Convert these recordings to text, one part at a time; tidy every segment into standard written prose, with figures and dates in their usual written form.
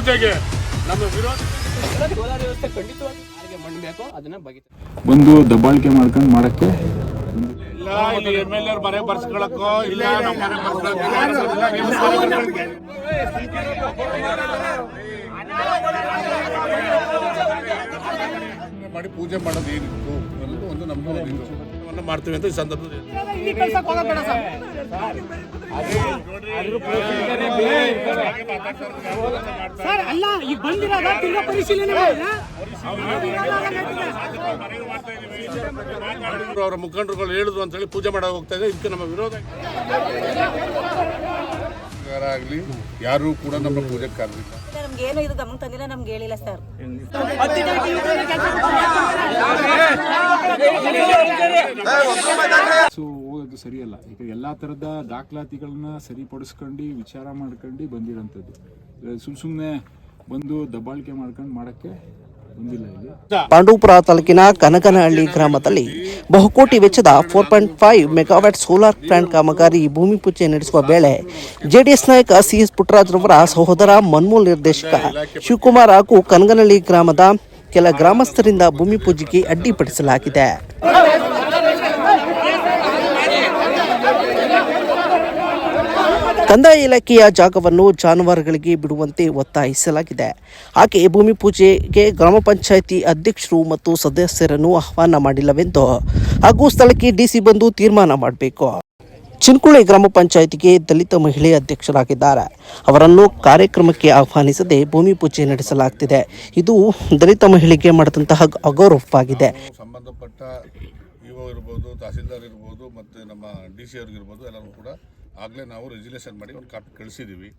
ಪೂಜೆಗೆ ನಮ್ಮ ವಿರೋಧ ವ್ಯವಸ್ಥೆ ಖಂಡಿತವಾಗಿ ಯಾರಿಗೆ ಮಣ್ಣು ಬೇಕೋ ಅದನ್ನ ಬಗೆತ ಬಂದು ದಬ್ಬಾಳಿಕೆ ಮಾಡ್ಕೊಂಡು ಮಾಡಕ್ಕೆ ಇಲ್ಲ. ಇಲ್ಲಿ MLA ಮನೆ ಬರ್ಸ್ಕೊಳಕ್ಕೋ ಇಲ್ಲ ನಮ್ಮ ಮನೆ ಮಾಡಿ ಪೂಜೆ ಮಾಡೋದು ಏನಿತ್ತು ಅನ್ನೋದು ಒಂದು ನಮ್ಮ ಮಾಡ್ತೀವಿ ಅಂತ ಈ ಸಂದರ್ಭದಲ್ಲಿ ಅಲ್ಲ ಈಗ ಬಂದಿರೋದ ತಿರ್ಗಾ ಪರಿಶೀಲನೆ ಅವರ ಮುಖಂಡರುಗಳು ಹೇಳಿದ್ರು ಅಂತ ಹೇಳಿ ಪೂಜೆ ಮಾಡೋ ಹೋಗ್ತಾ ಇದೆ. ಇದಕ್ಕೆ ನಮ್ಮ ವಿರೋಧ ಆಗಲಿ ಯಾರು ಕೂಡ ನಮ್ಮ ಪೂಜೆ ಕರೆದಿಲ್ಲ. ನಮ್ಗೆ ಏನು ಇದು ಗಮನ ತಂದಿಲ್ಲ, ನಮ್ಗೆ ಹೇಳಿಲ್ಲ ಸರ್. ಸೊ ಹೋಗೋದು ಸರಿಯಲ್ಲ. ಈಗ ಎಲ್ಲಾ ತರದ ದಾಖಲಾತಿಗಳನ್ನ ಸರಿಪಡಿಸ್ಕೊಂಡು ವಿಚಾರ ಮಾಡ್ಕೊಂಡು ಬಂದಿರೋಂಥದ್ದು. ಸುಮ್ಮನೆ ಬಂದು ದಬ್ಬಾಳಿಕೆ ಮಾಡ್ಕೊಂಡು ಮಾಡಕ್ಕೆ ಬಂದಿಲ್ಲ. ಇಲ್ಲಿ ಪಾಂಡವಪುರ ತಾಲೂಕಿನ ಕನಕನಹಳ್ಳಿ ಗ್ರಾಮದಲ್ಲಿ ಬಹುಕೋಟಿ ವೆಚ್ಚದ 4.5 ಮೆಗಾವ್ಯಾಟ್ ಸೋಲಾರ್ ಪ್ಲಾಂಟ್ ಕಾಮಗಾರಿ ಭೂಮಿ ಪೂಜೆ ನಡೆಸುವ ವೇಳೆ ಜೆಡಿಎಸ್ ನಾಯಕ CS ಪುಟ್ಟರಾಜ್ರವರ ಸಹೋದರ ಮನ್ಮೂಲ್ ನಿರ್ದೇಶಕ ಶಿವಕುಮಾರ್ ಹಾಗೂ ಕನಕನಹಳ್ಳಿ ಗ್ರಾಮದ ಕೆಲ ಗ್ರಾಮಸ್ಥರಿಂದ ಭೂಮಿ ಪೂಜೆಗೆ ಅಡ್ಡಿಪಡಿಸಲಾಗಿದೆ. ಕಂದಾಯ ಇಲಾಖೆಯ ಜಾಗವನ್ನು ಜಾನುವಾರುಗಳಿಗೆ ಬಿಡುವಂತೆ ಒತ್ತಾಯಿಸಲಾಗಿದೆ. ಹಾಗೆ ಭೂಮಿ ಪೂಜೆಗೆ ಗ್ರಾಮ ಪಂಚಾಯಿತಿ ಅಧ್ಯಕ್ಷರು ಮತ್ತು ಸದಸ್ಯರನ್ನು ಆಹ್ವಾನ ಮಾಡಿಲ್ಲವೆಂದು ಹಾಗೂ ಸ್ಥಳಕ್ಕೆ DC ಬಂದು ತೀರ್ಮಾನ ಮಾಡಬೇಕು. ಚಿನ್ಕುಳಿ ಗ್ರಾಮ ಪಂಚಾಯಿತಿಗೆ ದಲಿತ ಮಹಿಳೆ ಅಧ್ಯಕ್ಷರಾಗಿದ್ದಾರೆ. ಅವರನ್ನು ಕಾರ್ಯಕ್ರಮಕ್ಕೆ ಆಹ್ವಾನಿಸದೆ ಭೂಮಿ ಪೂಜೆ ನಡೆಸಲಾಗುತ್ತಿದೆ. ಇದು ದಲಿತ ಮಹಿಳೆಗೆ ಮಾಡಿದಂತಹ ಅಗೌರವವಾಗಿದೆ. ಸಂಬಂಧಪಟ್ಟ ಇಒ ಇರ್ಬೋದು, ತಹಸೀಲ್ದಾರ್ ಇರ್ಬೋದು, ಮತ್ತು ನಮ್ಮ DC ಅವ್ರಿಗಿರ್ಬೋದು, ಎಲ್ಲರೂ ಕೂಡ ಆಗಲೇ ನಾವು ರೆಜುಲೇಷನ್ ಮಾಡಿ ಒಂದು ಕಾಪಿ ಕಳಿಸಿದ್ದೀವಿ.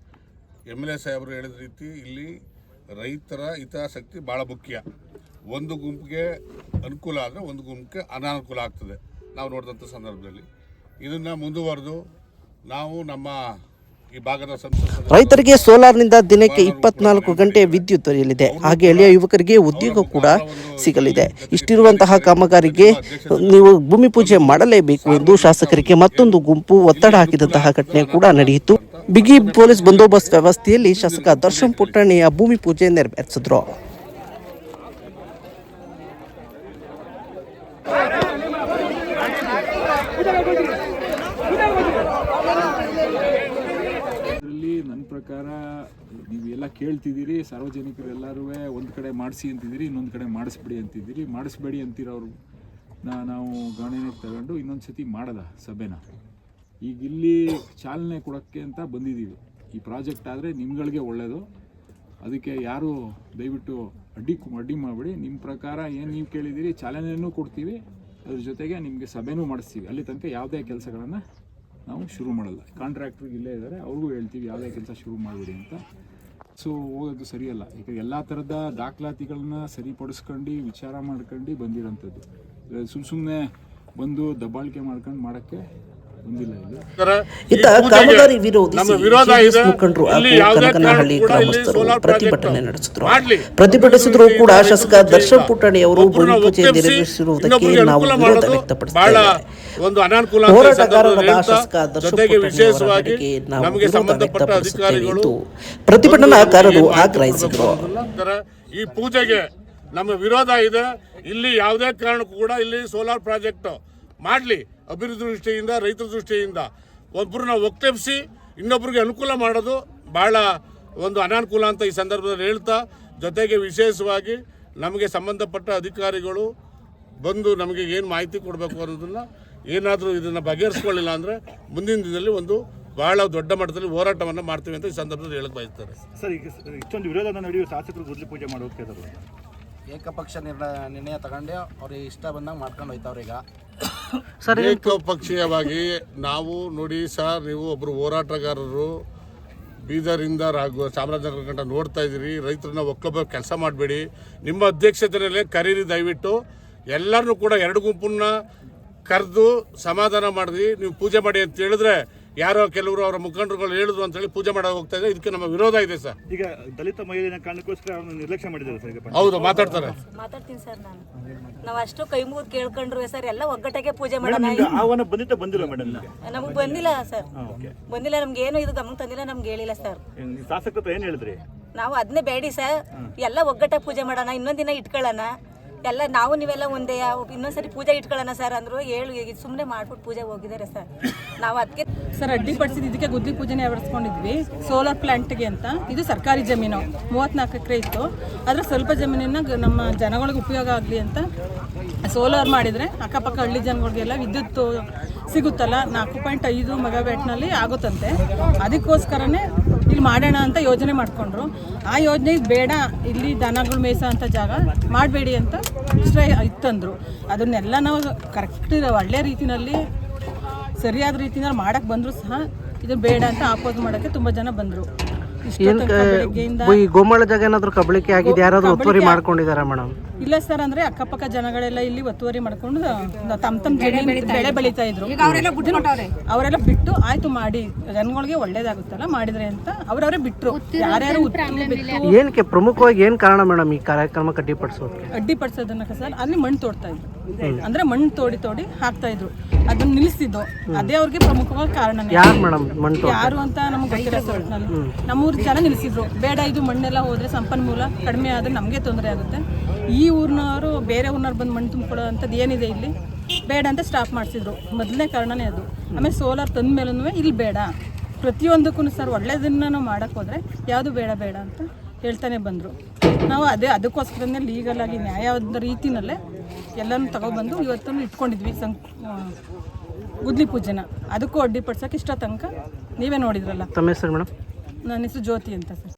MLA ಸಾಹೇಬರು ಹೇಳಿದ ರೀತಿ ಇಲ್ಲಿ ರೈತರ ಹಿತಾಸಕ್ತಿ ಭಾಳ ಮುಖ್ಯ. ಒಂದು ಗುಂಪಿಗೆ ಅನುಕೂಲ ಆದರೆ ಒಂದು ಗುಂಪಿಗೆ ಅನಾನುಕೂಲ ಆಗ್ತದೆ. ನಾವು ನೋಡಿದಂಥ ಸಂದರ್ಭದಲ್ಲಿ ಇದನ್ನು ಮುಂದುವರೆದು ನಾವು ನಮ್ಮ ಈ ಭಾಗದ ಸಂಸದರು ರೈತರಿಗೆ ಸೋಲಾರ್ನಿಂದ ದಿನಕ್ಕೆ 24 ಗಂಟೆ ವಿದ್ಯುತ್ ದೊರೆಯಲಿದೆ. ಹಾಗೆ ಎಳೆಯ ಯುವಕರಿಗೆ ಉದ್ಯೋಗ ಕೂಡ ಸಿಗಲಿದೆ. ಇಷ್ಟಿರುವಂತಹ ಕಾಮಗಾರಿಗೆ ನೀವು ಭೂಮಿ ಪೂಜೆ ಮಾಡಲೇಬೇಕು ಎಂದು ಶಾಸಕರಿಗೆ ಮತ್ತೊಂದು ಗುಂಪು ಒತ್ತಡ ಹಾಕಿದಂತಹ ಘಟನೆ ಕೂಡ ನಡೆಯಿತು. ಬಿಗಿ ಪೊಲೀಸ್ ಬಂದೋಬಸ್ತ್ ವ್ಯವಸ್ಥೆಯಲ್ಲಿ ಶಾಸಕ ದರ್ಶನ್ ಪುಟ್ಟಣ್ಣಯ್ಯ ಭೂಮಿ ಪೂಜೆ ನೆರವೇರಿಸಿದ್ರು. ನನ್ನ ಪ್ರಕಾರ ನೀವೆಲ್ಲ ಕೇಳ್ತಿದ್ದೀರಿ, ಸಾರ್ವಜನಿಕರು ಎಲ್ಲರೂ ಒಂದು ಕಡೆ ಮಾಡಿಸಿ ಅಂತಿದ್ದೀರಿ, ಇನ್ನೊಂದು ಕಡೆ ಮಾಡಿಸ್ಬಿಡಿ ಅಂತಿದ್ದೀರಿ. ಮಾಡಿಸ್ಬೇಡಿ ಅಂತಿರೋರು ನಾವು ಗಣನೆಗೆ ತಗೊಂಡು ಇನ್ನೊಂದು ಸತಿ ಮಾಡದ ಸಭೆನ ಈಗ ಇಲ್ಲಿ ಚಾಲನೆ ಕೊಡೋಕ್ಕೆ ಅಂತ ಬಂದಿದ್ದೀವಿ. ಈ ಪ್ರಾಜೆಕ್ಟ್ ಆದರೆ ನಿಮ್ಗಳಿಗೆ ಒಳ್ಳೆಯದು. ಅದಕ್ಕೆ ಯಾರು ದಯವಿಟ್ಟು ಅಡ್ಡಿ ಮಾಡಿಬಿಡಿ. ನಿಮ್ಮ ಪ್ರಕಾರ ಏನು ನೀವು ಕೇಳಿದ್ದೀರಿ ಚಾಲನೆಯೂ ಕೊಡ್ತೀವಿ, ಅದ್ರ ಜೊತೆಗೆ ನಿಮಗೆ ಸಭೆನೂ ಮಾಡಿಸ್ತೀವಿ. ಅಲ್ಲಿ ತನಕ ಯಾವುದೇ ಕೆಲಸಗಳನ್ನು ನಾವು ಶುರು ಮಾಡಲ್ಲ. ಕಾಂಟ್ರಾಕ್ಟ್ರಿಗೆ ಇಲ್ಲೇ ಇದ್ದಾರೆ, ಅವ್ರಿಗೂ ಹೇಳ್ತೀವಿ ಯಾವುದೇ ಕೆಲಸ ಶುರು ಮಾಡಿಬಿಡಿ ಅಂತ. ಸೊ ಹೋಗೋದು ಸರಿಯಲ್ಲ. ಈಗ ಎಲ್ಲ ಥರದ ದಾಖಲಾತಿಗಳನ್ನ ಸರಿಪಡಿಸ್ಕೊಂಡು ವಿಚಾರ ಮಾಡ್ಕೊಂಡು ಬಂದಿರೋಂಥದ್ದು. ಸುಮ್ಮನೆ ಬಂದು ದಬ್ಬಾಳಿಕೆ ಮಾಡ್ಕೊಂಡು ಮಾಡೋಕ್ಕೆ ಬಂದಿಲ್ಲ. ಇಲ್ಲಿ ಇತ್ತ ಕಾಮಗಾರಿ ವಿರೋಧಿಸಿ ಜೆಡಿಎಸ್ ಮುಖಂಡರು ಹಾಗೂ ಕನಕನಹಳ್ಳಿ ಗ್ರಾಮಸ್ಥರು ಪ್ರತಿಭಟನೆ ಪ್ರತಿಭಟಿಸಿದ್ರು ಕೂಡ ಶಾಸಕ ದರ್ಶನ್ ಪುಟ್ಟಣ್ಣಯ್ಯ ಅವರು ಭೂಮಿ ಪೂಜೆ ನೆರವೇರಿಸಿರುವುದಕ್ಕೆ ನಾವು ವಿರೋಧ ವ್ಯಕ್ತಪಡಿಸಿದ್ದೇವೆ. ಹೋರಾಟಗಾರರಾದ ಶಾಸಕ ದರ್ಶನ್ ಪುಟ್ಟಣ್ಣಯ್ಯ ನಾವು ವಿರೋಧ ವ್ಯಕ್ತಪಡಿಸುತ್ತೇವೆ ಎಂದು ಪ್ರತಿಭಟನಾಕಾರರು ಆಗ್ರಹಿಸಿದರು. ಈ ಪೂಜೆಗೆ ನಮ್ಮ ವಿರೋಧ ಇದೆ. ಇಲ್ಲಿ ಯಾವುದೇ ಕಾರಣಕ್ಕೂ ಕೂಡ ಇಲ್ಲಿ ಸೋಲಾರ್ ಪ್ರಾಜೆಕ್ಟ್ ಮಾಡಲಿ ಅಭಿವೃದ್ಧಿ ದೃಷ್ಟಿಯಿಂದ, ರೈತರ ದೃಷ್ಟಿಯಿಂದ ಒಬ್ಬರನ್ನ ಒಕ್ಕಲೆಬ್ಸಿ ಇನ್ನೊಬ್ಬರಿಗೆ ಅನುಕೂಲ ಮಾಡೋದು ಭಾಳ ಒಂದು ಅನಾನುಕೂಲ ಅಂತ ಈ ಸಂದರ್ಭದಲ್ಲಿ ಹೇಳ್ತಾ, ಜೊತೆಗೆ ವಿಶೇಷವಾಗಿ ನಮಗೆ ಸಂಬಂಧಪಟ್ಟ ಅಧಿಕಾರಿಗಳು ಬಂದು ನಮಗೆ ಏನು ಮಾಹಿತಿ ಕೊಡಬೇಕು ಅನ್ನೋದನ್ನು ಏನಾದರೂ ಇದನ್ನು ಬಗೆಹರಿಸ್ಕೊಳ್ಳಿಲ್ಲ ಅಂದರೆ ಮುಂದಿನ ದಿನದಲ್ಲಿ ಒಂದು ಭಾಳ ದೊಡ್ಡ ಮಟ್ಟದಲ್ಲಿ ಹೋರಾಟವನ್ನು ಮಾಡ್ತೀವಿ ಅಂತ ಈ ಸಂದರ್ಭದಲ್ಲಿ ಹೇಳಕ್ಕೆ ಬಯಸ್ತಾರೆ. ಸರ್, ಈಗ ಇಷ್ಟೊಂದು ವಿರೋಧ ನಡೆಯುವ ಶಾಸಕರು ಗುದ್ಲಿ ಪೂಜೆ ಮಾಡಿ ಹೋಗ್ತಿದ್ದಾರೆ. ಏಕಪಕ್ಷ ನಿರ್ಣಯ ತಗೊಂಡು ಅವ್ರಿಗೆ ಇಷ್ಟ ಬಂದಂಗೆ ಮಾಡ್ಕೊಂಡು ಹೋಯ್ತವ್ರೆ. ಈಗ ಏಕಪಕ್ಷೀಯವಾಗಿ ನಾವು ನೋಡಿ ಸರ್, ನೀವು ಒಬ್ಬರು ಹೋರಾಟಗಾರರು ಬೀದರಿಂದ ಚಾಮರಾಜನಗರ ಗಂಟ ನೋಡ್ತಾ ಇದ್ದೀರಿ. ರೈತರನ್ನ ಒಕ್ಕಲೊಬ್ಬ ಕೆಲಸ ಮಾಡಬೇಡಿ. ನಿಮ್ಮ ಅಧ್ಯಕ್ಷತೆಯಲ್ಲೇ ಕರೀರಿ, ದಯವಿಟ್ಟು ಎಲ್ಲರನ್ನೂ ಕೂಡ ಎರಡು ಗುಂಪನ್ನ ಕರೆದು ಸಮಾಧಾನ ಮಾಡಿದ್ವಿ. ನೀವು ಪೂಜೆ ಮಾಡಿ ಅಂತ ಹೇಳಿದ್ರೆ ಯಾರೋ ಕೆಲವರು ಅವರ ಮುಖಂಡರುಗಳು ಹೇಳಿದ್ರು ಅಂತ ಹೇಳಿ ಪೂಜೆ ಮಾಡೋ ಹೋಗ್ತಾ ಇದೆ. ಇದಕ್ಕೆ ನಮ್ಮ ವಿರೋಧ ಇದೆ ಸರ್. ಈಗ ದಲಿತ ಮಹಿಳೆಯ ಕಾರಣಕ್ಕೋಸ್ಕರ ಅವ್ರನ್ನ ನಿರ್ಲಕ್ಷ್ಯ ಮಾಡಿದ್ದಾರೆ ಸರ್. ಹೌದು, ಮಾತಾಡ್ತೀನಿ ಸರ್. ನಾವು ಅಷ್ಟು ಕೈ ಮುಗಿದು ಕೇಳ್ಕೊಂಡ್ರು ಸರ್, ಎಲ್ಲ ಒಗ್ಗಟ್ಟಿಗೆ ಪೂಜೆ ಮಾಡೋಣ. ಆಹ್ವಾನ ಬಂದಿಲ್ಲ ಮೇಡಮ್? ನಮಗೆ ಬಂದಿಲ್ಲ ಸರ್, ಬಂದಿಲ್ಲ. ನಮ್ಗೆ ಏನು ಇದು ಗಮನ ತಂದಿಲ್ಲ, ನಮ್ಗೆ ಹೇಳಿಲ್ಲ ಸರ್. ಶಾಸಕರ ಹತ್ರ ಏನು ಹೇಳಿದ್ರಿ? ನಾವು ಅದನ್ನೇ ಬೇಡಿ ಸರ್, ಎಲ್ಲ ಒಗ್ಗಟ್ಟಾಗಿ ಪೂಜೆ ಮಾಡೋಣ, ಇನ್ನೊಂದು ದಿನ ಇಟ್ಕೊಳ್ಳೋಣ, ಎಲ್ಲ ನಾವು ನೀವೆಲ್ಲ ಒಂದೇ, ಇನ್ನೊಂದ್ಸರಿ ಪೂಜೆ ಇಟ್ಕೊಳ್ಳೋಣ ಸರ್ ಅಂದರು. ಸುಮ್ಮನೆ ಮಾಡ್ಬಿಟ್ಟು ಪೂಜೆ ಹೋಗಿದ್ದಾರೆ ಸರ್. ನಾವು ಅದಕ್ಕೆ ಸರ್ ಅಡ್ಡಿಪಡಿಸಿದ ಇದಕ್ಕೆ ಗುದ್ಲಿ ಪೂಜೆನೇ ಆವರಿಸ್ಕೊಂಡಿದ್ವಿ ಸೋಲಾರ್ ಪ್ಲಾಂಟ್ಗೆ ಅಂತ. ಇದು ಸರ್ಕಾರಿ ಜಮೀನು, 34 ಎಕರೆ ಇತ್ತು. ಅದರ ಸ್ವಲ್ಪ ಜಮೀನನ್ನು ನಮ್ಮ ಜನಗಳಿಗೆ ಉಪಯೋಗ ಆಗಲಿ ಅಂತ ಸೋಲಾರ್ ಮಾಡಿದರೆ ಅಕ್ಕಪಕ್ಕ ಹಳ್ಳಿ ಜನಗಳಿಗೆಲ್ಲ ವಿದ್ಯುತ್ ಸಿಗುತ್ತಲ್ಲ, 4.5 ಮೆಗಾವ್ಯಾಟ್ನಲ್ಲಿ ಆಗುತ್ತಂತೆ. ಅದಕ್ಕೋಸ್ಕರನೇ ಇಲ್ಲಿ ಮಾಡೋಣ ಅಂತ ಯೋಜನೆ ಮಾಡಿಕೊಂಡ್ರು. ಆ ಯೋಜನೆ ಬೇಡ, ಇಲ್ಲಿ ದನಗಳು ಮೇಯ್ಸೋ ಅಂತ ಜಾಗ ಮಾಡಬೇಡಿ ಅಂತ ಇಷ್ಟ ಇತ್ತಂದರು. ಅದನ್ನೆಲ್ಲ ನಾವು ಕರೆಕ್ಟ್ ಒಳ್ಳೆ ರೀತಿಯಲ್ಲಿ ಸರಿಯಾದ ರೀತಿಯಲ್ಲಿ ಮಾಡಕ್ಕೆ ಬಂದರೂ ಸಹ ಇದು ಬೇಡ ಅಂತ ಆಪೋಸ್ ಮಾಡೋಕ್ಕೆ ತುಂಬ ಜನ ಬಂದರು. ಈ ಗೋಮಾಳ ಜಾಗ ಏನಾದರೂ ಕಬಳಿಕೆ ಆಗಿದೆ, ಯಾರಾದ್ರೂ ಒತ್ತುವರಿ ಮಾಡ್ಕೊಂಡಿದಾರ ಮೇಡಮ್? ಇಲ್ಲ ಸರ್, ಅಂದ್ರೆ ಅಕ್ಕಪಕ್ಕ ಜನಗಳೆಲ್ಲ ಇಲ್ಲಿ ಒತ್ತುವರಿ ಮಾಡ್ಕೊಂಡು ತಮ್ಮ ಬೆಳೆ ಬೆಳೀತಾ ಇದ್ರು. ಅವರೆಲ್ಲ ಬಿಟ್ಟು ಆಯ್ತು ಮಾಡಿ ಜನಗಳಿಗೆ ಒಳ್ಳೇದಾಗುತ್ತಲ್ಲ ಮಾಡಿದ್ರೆ ಅಂತ ಅವ್ರವರೇ ಬಿಟ್ರು. ಯಾರ್ಯಾರು ಏನಕ್ಕೆ ಪ್ರಮುಖವಾಗಿ ಏನ್ ಕಾರಣ ಮೇಡಮ್ ಈ ಕಾರ್ಯಕ್ರಮಕ್ಕೆ ಅಡ್ಡಿಪಡಿಸೋದನ್ನ ಸರ್? ಅಲ್ಲಿ ಮಣ್ಣು ತೋಡ್ತಾ ಇದ್ರು, ಅಂದ್ರೆ ಮಣ್ಣು ತೋಡಿ ಹಾಕ್ತಾ ಇದ್ರು. ಅದನ್ನ ನಿಲ್ಲಿಸಿದ್ದು ಅದೇ ಅವ್ರಿಗೆ ಪ್ರಮುಖವಾಗಿ ಕಾರಣ. ಯಾರು ಮೇಡಮ್ ಮಣ್ಣು ಯಾರು ಅಂತ ನಮ್ಗೆ ಗೊತ್ತಿಲ್ಲ ಸರ್. ನಮ್ಮೂರು ಜನ ನಿಲ್ಲಿಸಿದ್ರು, ಬೇಡ ಇದು ಮಣ್ಣೆಲ್ಲ ಹೋದ್ರೆ ಸಂಪನ್ಮೂಲ ಕಡಿಮೆ ಆದ್ರೆ ನಮಗೆ ತೊಂದರೆ ಆಗುತ್ತೆ. ಈ ಊರಿನವರು ಬೇರೆ ಊರಿನವ್ರು ಬಂದು ಮಣ್ಣು ತುಂಬಿಕೊಡೋ ಅಂಥದ್ದು ಏನಿದೆ ಇಲ್ಲಿ ಬೇಡ ಅಂತ ಸ್ಟಾಪ್ ಮಾಡಿಸಿದ್ರು. ಮೊದಲನೇ ಕಾರಣನೇ ಅದು. ಆಮೇಲೆ ಸೋಲಾರ್ ತಂದ ಮೇಲೂ ಇಲ್ಲಿ ಬೇಡ, ಪ್ರತಿಯೊಂದಕ್ಕೂ ಸರ್ ಒಳ್ಳೇದನ್ನ ನಾವು ಮಾಡೋಕ್ಕೆ ಹೋದರೆ ಯಾವುದು ಬೇಡ ಬೇಡ ಅಂತ ಹೇಳ್ತಾನೆ ಬಂದರು. ನಾವು ಅದಕ್ಕೋಸ್ಕರನೇ ಲೀಗಲ್ ಆಗಿ ನ್ಯಾಯವಾದ ರೀತಿಯಲ್ಲೇ ಎಲ್ಲನೂ ತಗೊಬಂದು ಇವತ್ತನ್ನು ಇಟ್ಕೊಂಡಿದ್ವಿ ಗುದ್ಲಿ ಪೂಜೆನ. ಅದಕ್ಕೂ ಅಡ್ಡಿಪಡಿಸೋಕೆ ಇಷ್ಟ ತನಕ ನೀವೇ ನೋಡಿದ್ರಲ್ಲ. ತಮ್ಮ ಹೆಸರು ಮೇಡಮ್? ನನ್ನ ಹೆಸರು ಜ್ಯೋತಿ ಅಂತ ಸರ್.